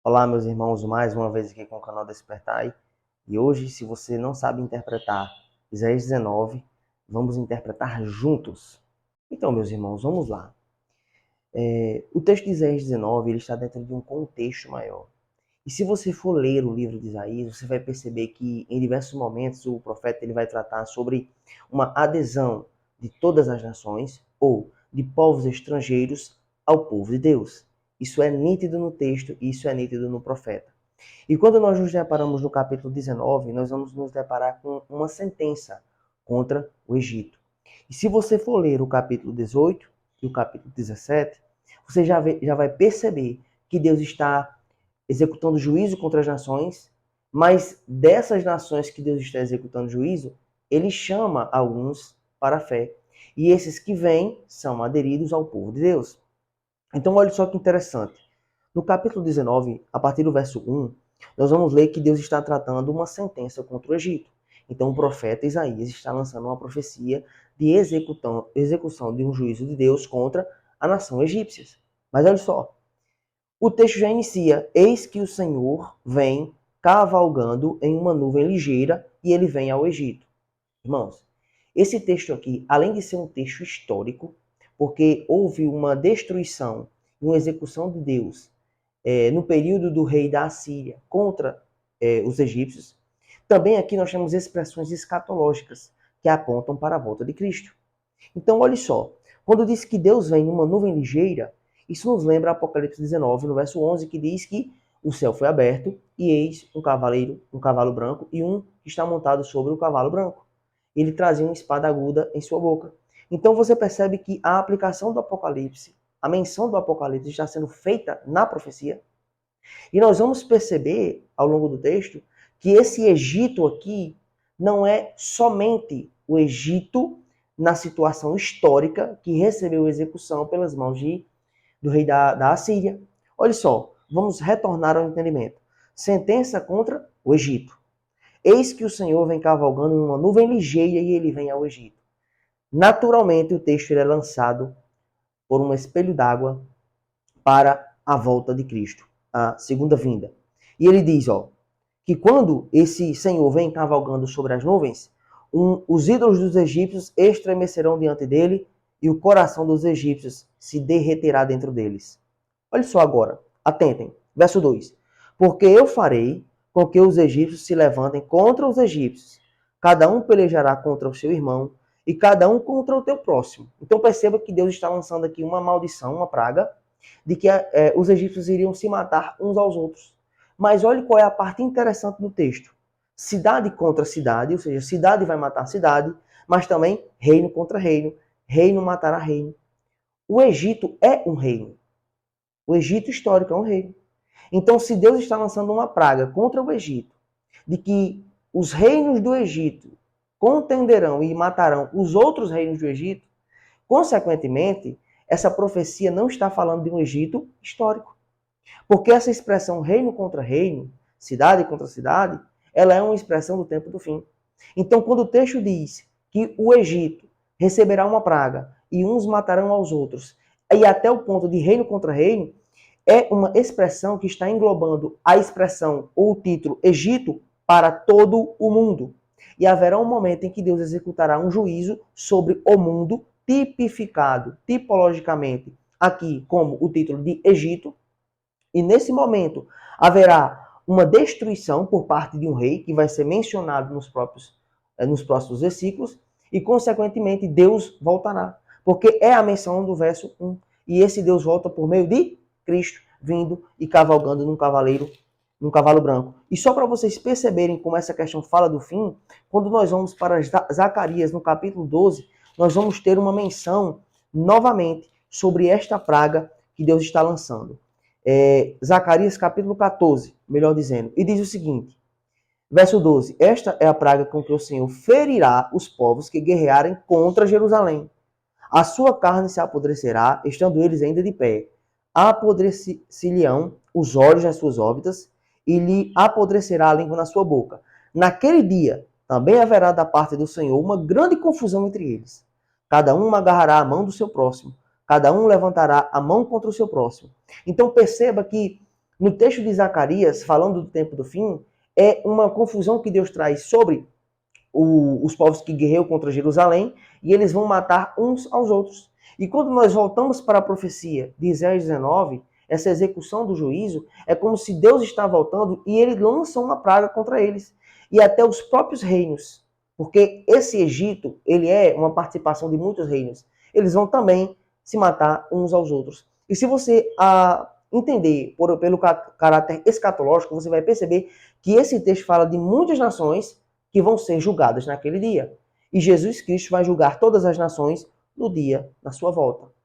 Olá, meus irmãos, mais uma vez aqui com o canal Despertai. E hoje, se você não sabe interpretar Isaías 19, vamos interpretar juntos. Então, meus irmãos, vamos lá. O texto de Isaías 19 ele está dentro de um contexto maior. E se você for ler o livro de Isaías, você vai perceber que em diversos momentos o profeta ele vai tratar sobre uma adesão de todas as nações ou de povos estrangeiros ao povo de Deus. Isso é nítido no texto e isso é nítido no profeta. E quando nós nos deparamos no capítulo 19, nós vamos nos deparar com uma sentença contra o Egito. E se você for ler o capítulo 18 e o capítulo 17, você já vai perceber que Deus está executando juízo contra as nações, mas dessas nações que Deus está executando juízo, ele chama alguns para a fé. E esses que vêm são aderidos ao povo de Deus. Então, olha só que interessante. No capítulo 19, a partir do verso 1, nós vamos ler que Deus está tratando uma sentença contra o Egito. Então, o profeta Isaías está lançando uma profecia de execução de um juízo de Deus contra a nação egípcia. Mas olha só, o texto já inicia: eis que o Senhor vem cavalgando em uma nuvem ligeira e ele vem ao Egito. Irmãos, esse texto aqui, além de ser um texto histórico, porque houve uma destruição, uma execução de Deus no período do rei da Assíria contra os egípcios, também aqui nós temos expressões escatológicas que apontam para a volta de Cristo. Então, olha só, quando diz que Deus vem numa nuvem ligeira, isso nos lembra Apocalipse 19, no verso 11, que diz que o céu foi aberto e eis um cavalo branco e um que está montado sobre o cavalo branco. Ele trazia uma espada aguda em sua boca. Então você percebe que a aplicação do Apocalipse, a menção do Apocalipse está sendo feita na profecia. E nós vamos perceber ao longo do texto que esse Egito aqui não é somente o Egito na situação histórica que recebeu execução pelas mãos do rei da Assíria. Olha só, vamos retornar ao entendimento. Sentença contra o Egito. Eis que o Senhor vem cavalgando numa nuvem ligeira e ele vem ao Egito. Naturalmente, o texto é lançado por um espelho d'água para a volta de Cristo, a segunda vinda. E ele diz, que quando esse Senhor vem cavalgando sobre as nuvens, os ídolos dos egípcios estremecerão diante dele e o coração dos egípcios se derreterá dentro deles. Olha só agora, atentem, verso 2. Porque eu farei com que os egípcios se levantem contra os egípcios, cada um pelejará contra o seu irmão e cada um contra o teu próximo. Então perceba que Deus está lançando aqui uma maldição, uma praga, de que os egípcios iriam se matar uns aos outros. Mas olhe qual é a parte interessante do texto. Cidade contra cidade, ou seja, cidade vai matar cidade, mas também reino contra reino, reino matará reino. O Egito é um reino. O Egito histórico é um reino. Então, se Deus está lançando uma praga contra o Egito, de que os reinos do Egito contenderão e matarão os outros reinos do Egito, consequentemente, essa profecia não está falando de um Egito histórico. Porque essa expressão reino contra reino, cidade contra cidade, ela é uma expressão do tempo do fim. Então, quando o texto diz que o Egito receberá uma praga e uns matarão aos outros, e até o ponto de reino contra reino, é uma expressão que está englobando a expressão ou o título Egito para todo o mundo. E haverá um momento em que Deus executará um juízo sobre o mundo, tipificado, tipologicamente, aqui como o título de Egito. E nesse momento haverá uma destruição por parte de um rei, que vai ser mencionado nos próximos versículos, e consequentemente Deus voltará. Porque é a menção do verso 1. E esse Deus volta por meio de Cristo, vindo e cavalgando num cavalo branco. E só para vocês perceberem como essa questão fala do fim, quando nós vamos para Zacarias, no capítulo 12, nós vamos ter uma menção novamente sobre esta praga que Deus está lançando. Zacarias capítulo 14, melhor dizendo, e diz o seguinte, verso 12, esta é a praga com que o Senhor ferirá os povos que guerrearem contra Jerusalém. A sua carne se apodrecerá, estando eles ainda de pé. Apodrecer-lhe-ão os olhos nas suas órbitas, e lhe apodrecerá a língua na sua boca. Naquele dia, também haverá da parte do Senhor uma grande confusão entre eles. Cada um agarrará a mão do seu próximo, cada um levantará a mão contra o seu próximo. Então perceba que No texto de Zacarias, falando do tempo do fim, é uma confusão que Deus traz sobre os povos que guerreiam contra Jerusalém, e eles vão matar uns aos outros. E quando nós voltamos para a profecia de Isaías 19, essa execução do juízo, é como se Deus está voltando e ele lança uma praga contra eles. E até os próprios reinos. Porque esse Egito, ele é uma participação de muitos reinos. Eles vão também se matar uns aos outros. E se você entender pelo caráter escatológico, você vai perceber que esse texto fala de muitas nações que vão ser julgadas naquele dia. E Jesus Cristo vai julgar todas as nações no dia da sua volta.